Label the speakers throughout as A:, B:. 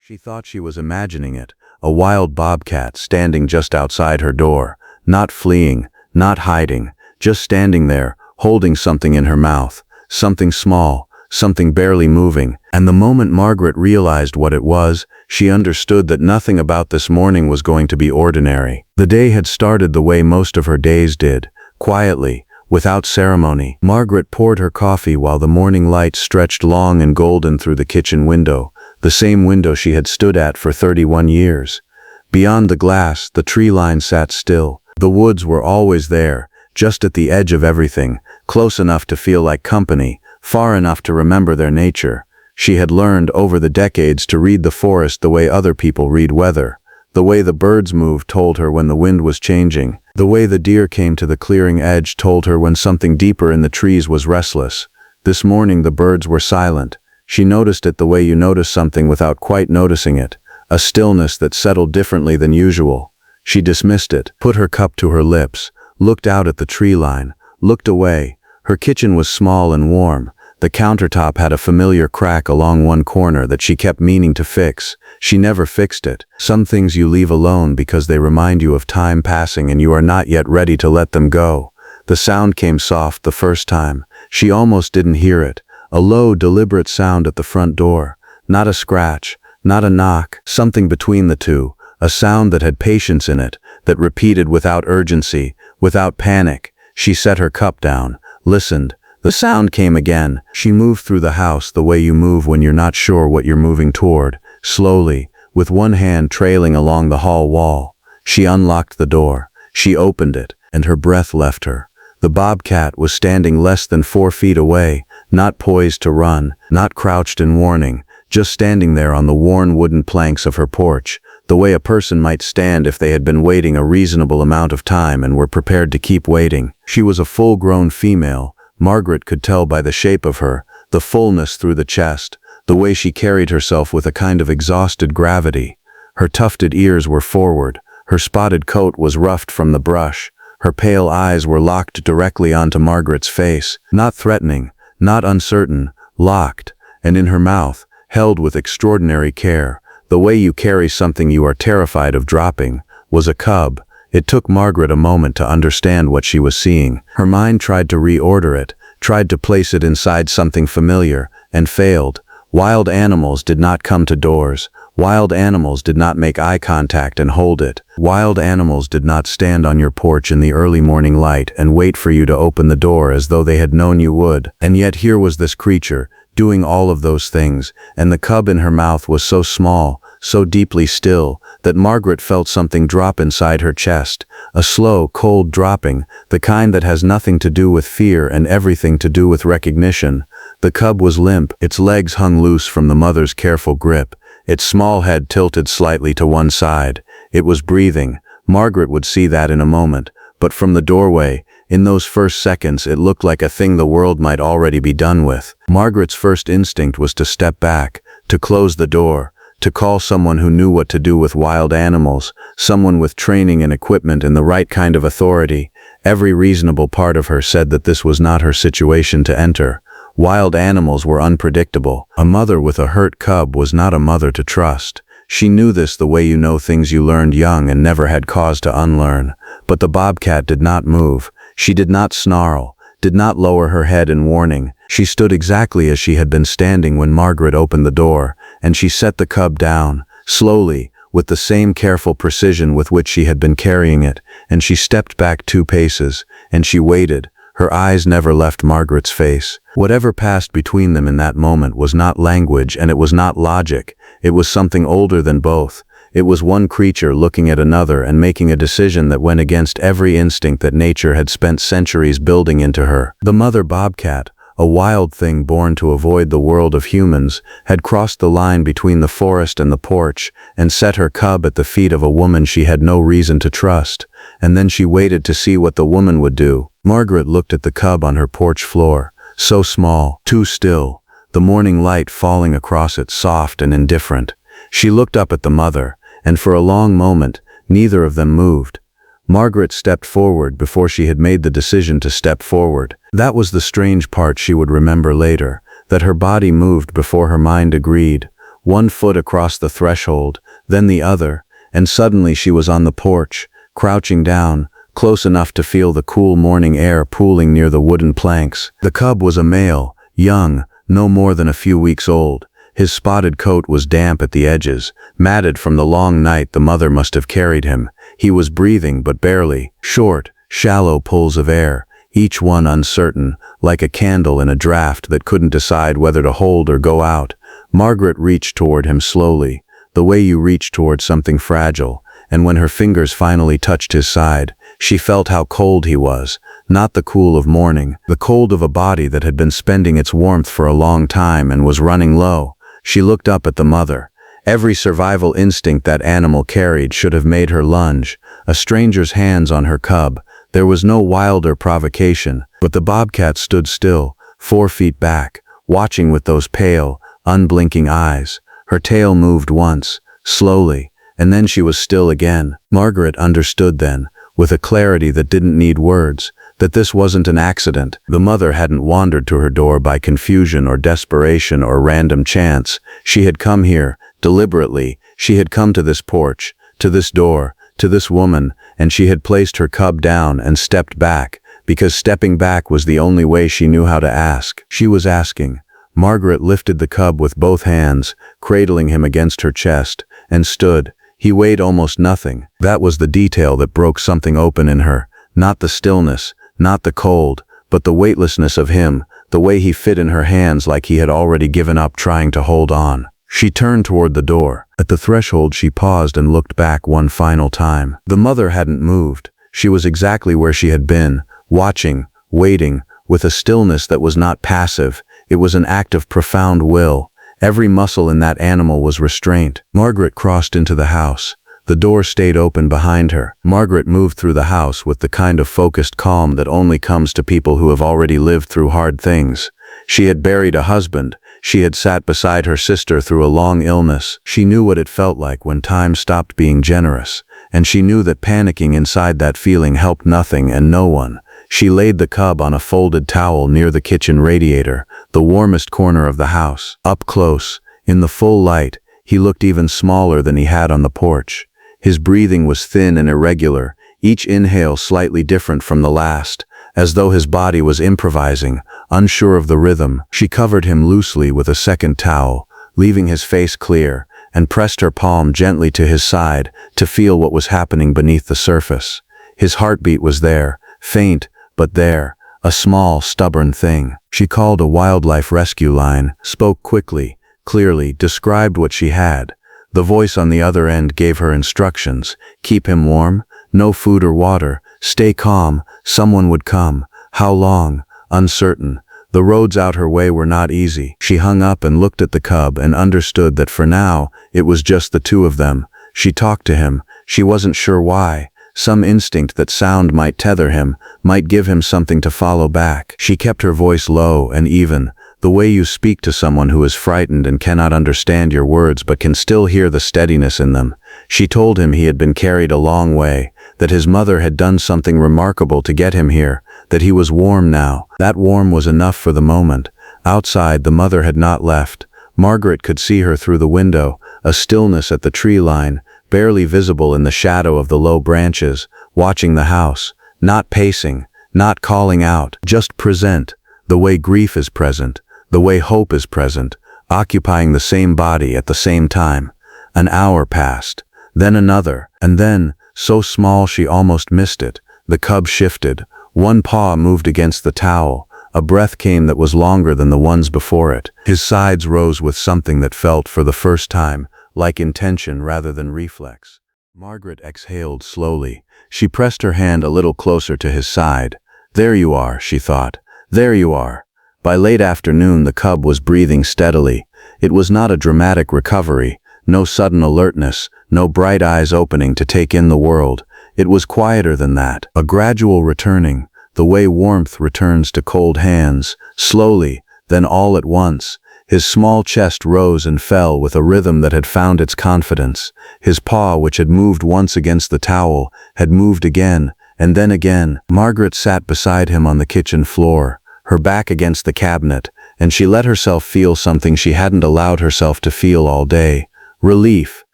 A: She thought she was imagining it, a wild bobcat standing just outside her door, not fleeing, not hiding, just standing there, holding something in her mouth, something small, something barely moving. And the moment Margaret realized what it was, she understood that nothing about this morning was going to be ordinary. The day had started the way most of her days did, quietly, without ceremony. Margaret poured her coffee while the morning light stretched long and golden through the kitchen window, the same window she had stood at for 31 years. Beyond the glass, the tree line sat still. The woods were always there, just at the edge of everything, close enough to feel like company, far enough to remember their nature. She had learned over the decades to read the forest the way other people read weather. The way the birds moved told her when the wind was changing. The way the deer came to the clearing edge told her when something deeper in the trees was restless. This morning the birds were silent. She noticed it the way you notice something without quite noticing it, a stillness that settled differently than usual. She dismissed it, put her cup to her lips, looked out at the tree line, looked away. Her kitchen was small and warm. The countertop had a familiar crack along one corner that she kept meaning to fix. She never fixed it. Some things you leave alone because they remind you of time passing and you are not yet ready to let them go. The sound came soft the first time. She almost didn't hear it. A low, deliberate sound at the front door. Not a scratch, not a knock, something between the two. A sound that had patience in it, that repeated without urgency, without panic. She set her cup down, listened. The sound came again. She moved through the house the way you move when you're not sure what you're moving toward, slowly, with one hand trailing along the hall wall. She unlocked the door. She opened it, and her breath left her. The bobcat was standing less than 4 feet away, not poised to run, not crouched in warning, just standing there on the worn wooden planks of her porch, the way a person might stand if they had been waiting a reasonable amount of time and were prepared to keep waiting. She was a full-grown female. Margaret could tell by the shape of her, the fullness through the chest, the way she carried herself with a kind of exhausted gravity. Her tufted ears were forward, her spotted coat was roughed from the brush, her pale eyes were locked directly onto Margaret's face, not threatening, not uncertain, locked, and in her mouth, held with extraordinary care, the way you carry something you are terrified of dropping, was a cub. It took Margaret a moment to understand what she was seeing. Her mind tried to reorder it, tried to place it inside something familiar, and failed. Wild animals did not come to doors. Wild animals did not make eye contact and hold it. Wild animals did not stand on your porch in the early morning light and wait for you to open the door as though they had known you would. And yet here was this creature, doing all of those things, and the cub in her mouth was so small, so deeply still, that Margaret felt something drop inside her chest, a slow, cold dropping, the kind that has nothing to do with fear and everything to do with recognition. The cub was limp, its legs hung loose from the mother's careful grip, its small head tilted slightly to one side. It was breathing. Margaret would see that in a moment, but from the doorway, in those first seconds, it looked like a thing the world might already be done with. Margaret's first instinct was to step back, to close the door, to call someone who knew what to do with wild animals, someone with training and equipment and the right kind of authority. Every reasonable part of her said that this was not her situation to enter. Wild animals were unpredictable. A mother with a hurt cub was not a mother to trust. She knew this the way you know things you learned young and never had cause to unlearn. But the bobcat did not move. She did not snarl, did not lower her head in warning. She stood exactly as she had been standing when Margaret opened the door, and she set the cub down, slowly, with the same careful precision with which she had been carrying it, and she stepped back 2 paces, and she waited. Her eyes never left Margaret's face. Whatever passed between them in that moment was not language and it was not logic. It was something older than both. It was one creature looking at another and making a decision that went against every instinct that nature had spent centuries building into her. The mother bobcat, a wild thing born to avoid the world of humans, had crossed the line between the forest and the porch and set her cub at the feet of a woman she had no reason to trust. And then she waited to see what the woman would do. Margaret looked at the cub on her porch floor, so small, too still, the morning light falling across it soft and indifferent. She looked up at the mother, and for a long moment, neither of them moved. Margaret stepped forward before she had made the decision to step forward. That was the strange part she would remember later, that her body moved before her mind agreed. one foot across the threshold, then the other, and suddenly she was on the porch, crouching down, close enough to feel the cool morning air pooling near the wooden planks. The cub was a male, young, no more than a few weeks old. His spotted coat was damp at the edges, matted from the long night the mother must have carried him. He was breathing, but barely. Short, shallow pulls of air, each one uncertain, like a candle in a draft that couldn't decide whether to hold or go out. Margaret reached toward him slowly, the way you reach toward something fragile, and when her fingers finally touched his side, she felt how cold he was, not the cool of morning, the cold of a body that had been spending its warmth for a long time and was running low. She looked up at the mother. Every survival instinct that animal carried should have made her lunge. A stranger's hands on her cub. There was no wilder provocation, but the bobcat stood still, 4 feet back, watching with those pale, unblinking eyes. Her tail moved once, slowly, and then she was still again. Margaret understood then, with a clarity that didn't need words, that this wasn't an accident. The mother hadn't wandered to her door by confusion or desperation or random chance. She had come here, deliberately. She had come to this porch, to this door, to this woman, and she had placed her cub down and stepped back, because stepping back was the only way she knew how to ask. She was asking. Margaret lifted the cub with both hands, cradling him against her chest, and stood. He weighed almost nothing. That was the detail that broke something open in her. Not the stillness, not the cold, but the weightlessness of him, the way he fit in her hands like he had already given up trying to hold on. She turned toward the door. At the threshold she paused and looked back one final time. The mother hadn't moved. She was exactly where she had been, watching, waiting, with a stillness that was not passive. It was an act of profound will. Every muscle in that animal was restraint. Margaret crossed into the house. The door stayed open behind her. Margaret moved through the house with the kind of focused calm that only comes to people who have already lived through hard things. She had buried a husband. She had sat beside her sister through a long illness. She knew what it felt like when time stopped being generous, and she knew that panicking inside that feeling helped nothing and no one. She laid the cub on a folded towel near the kitchen radiator, the warmest corner of the house. Up close, in the full light, he looked even smaller than he had on the porch. His breathing was thin and irregular, each inhale slightly different from the last, as though his body was improvising, unsure of the rhythm. She covered him loosely with a second towel, leaving his face clear, and pressed her palm gently to his side to feel what was happening beneath the surface. His heartbeat was there, faint, but there, a small, stubborn thing. She called a wildlife rescue line, spoke quickly, clearly, described what she had. The voice on the other end gave her instructions. Keep him warm, no food or water, stay calm, someone would come. How long? Uncertain. The roads out her way were not easy. She hung up and looked at the cub and understood that for now, it was just the two of them. She talked to him. She wasn't sure why. Some instinct that sound might tether him, might give him something to follow back. She kept her voice low and even, the way you speak to someone who is frightened and cannot understand your words but can still hear the steadiness in them. She told him he had been carried a long way, that his mother had done something remarkable to get him here, that he was warm now. That warm was enough for the moment. Outside, the mother had not left. Margaret could see her through the window, a stillness at the tree line, barely visible in the shadow of the low branches, watching the house, not pacing, not calling out, just present, the way grief is present, the way hope is present, occupying the same body at the same time. An hour passed, then another, and then, so small she almost missed it, the cub shifted. One paw moved against the towel. A breath came that was longer than the ones before it. His sides rose with something that felt, for the first time, like intention rather than reflex. Margaret exhaled slowly. She pressed her hand a little closer to his side. There you are, she thought. There you are. By late afternoon, the cub was breathing steadily. It was not a dramatic recovery, no sudden alertness, no bright eyes opening to take in the world. It was quieter than that, a gradual returning, the way warmth returns to cold hands, slowly, then all at once. His small chest rose and fell with a rhythm that had found its confidence. His paw, which had moved once against the towel, had moved again, and then again. Margaret sat beside him on the kitchen floor, her back against the cabinet, and she let herself feel something she hadn't allowed herself to feel all day. Relief,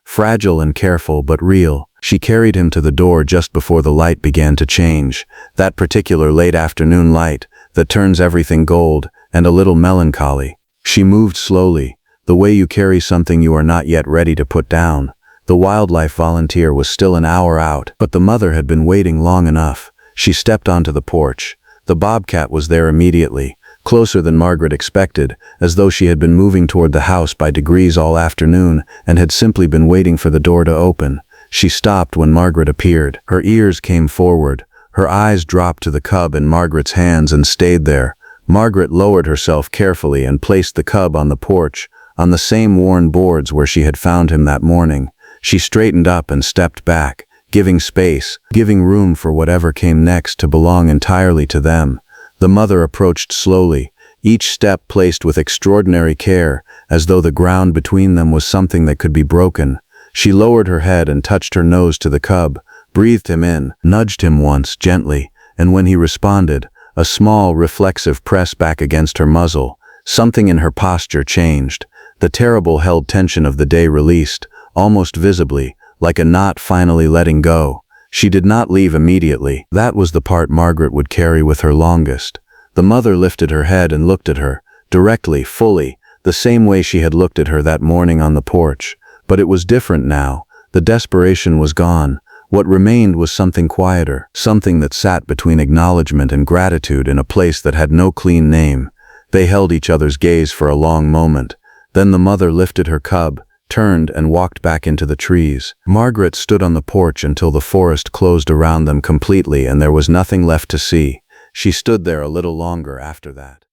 A: fragile and careful but real. She carried him to the door just before the light began to change, that particular late afternoon light that turns everything gold and a little melancholy. She moved slowly, the way you carry something you are not yet ready to put down. The wildlife volunteer was still an hour out, but the mother had been waiting long enough. She stepped onto the porch. The bobcat was there immediately, closer than Margaret expected, as though she had been moving toward the house by degrees all afternoon and had simply been waiting for the door to open. She stopped when Margaret appeared. Her ears came forward. Her eyes dropped to the cub in Margaret's hands and stayed there. Margaret lowered herself carefully and placed the cub on the porch, on the same worn boards where she had found him that morning. She straightened up and stepped back, giving space, giving room for whatever came next to belong entirely to them. The mother approached slowly, each step placed with extraordinary care, as though the ground between them was something that could be broken. She lowered her head and touched her nose to the cub, breathed him in, nudged him once, gently, and when he responded, a small, reflexive press back against her muzzle. Something in her posture changed. The terrible held tension of the day released, almost visibly, like a knot finally letting go. She did not leave immediately. That was the part Margaret would carry with her longest. The mother lifted her head and looked at her, directly, fully, the same way she had looked at her that morning on the porch. But it was different now. The desperation was gone. What remained was something quieter, something that sat between acknowledgement and gratitude in a place that had no clean name. They held each other's gaze for a long moment. Then the mother lifted her cub, turned and walked back into the trees. Margaret stood on the porch until the forest closed around them completely and there was nothing left to see. She stood there a little longer after that.